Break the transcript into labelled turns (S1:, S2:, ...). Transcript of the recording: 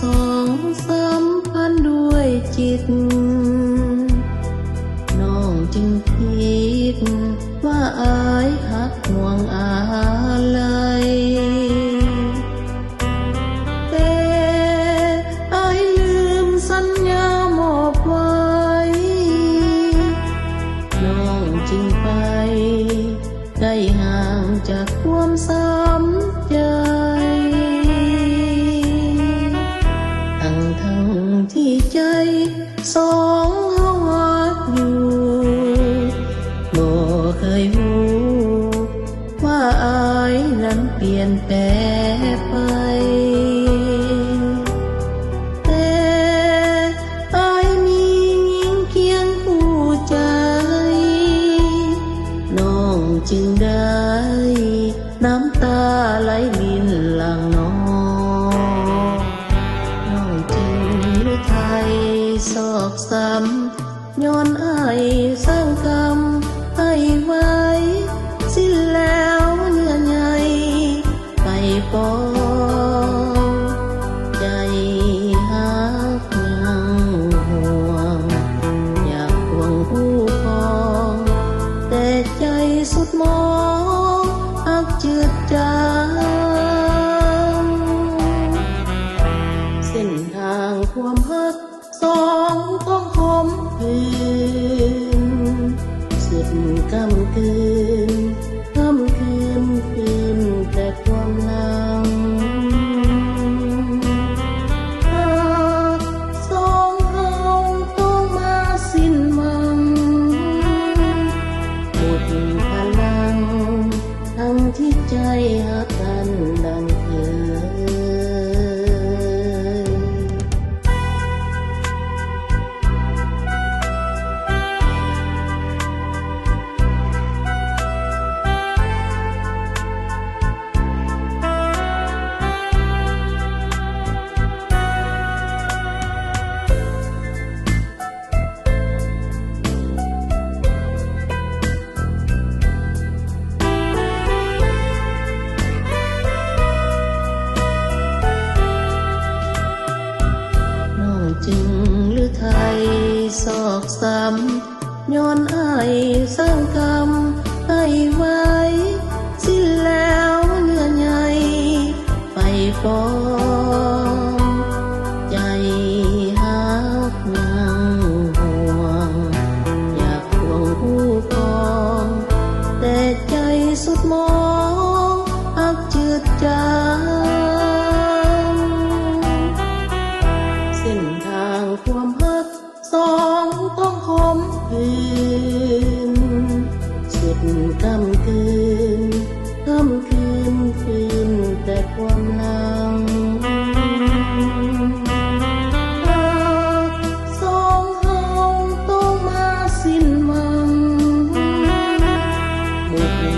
S1: สองสัมพันธ์ด้วยจิตน้องจึงคิดว่าอายหักห่วงอะไรแต่อายลืมสัญญามอบไว้น้องจึงไปได้ห่างจากความซ้ำใจที่ใจสองเฮาฮักอยู่บ่เคยรู้ว่าอายนั้นเปลี่ยนแปลงไปแต่อายมีหญิงเคียงคู่ใจน้องจึงได้น้ำตาไหลลินหลั่งน้องศอกซ้ำย้อนอายสร้างกรรมให้ไว้สิ้นแล้วเนื้อใหญ่ไปปองใจหักยังห่วงอยากห่วงผู้ครองแต่ใจสุดมองหักจืดจางเส้นทางความหักสองต้องคมคืนสุดกำคืนคืนแต่ความหลังหากสองเฮาต้องมาสิ้นหวังหมดพลังทั้งที่ใจหักกันดังเคยจึงหรือไทยศอกซ้ำย้อนอายสร้างกรรมให้ไว้สิ้นแล้วเนื้อใหญ่ไปปองใจหักยังห่วงอยากห่วงผู้ครองแต่ใจสุดมองหักจืดจางเส้นทางความหักสองต้องคมคืนสุดกำคืนคืนแต่ความหลังหากสองเฮาต้องมาสิ้นหวังหมด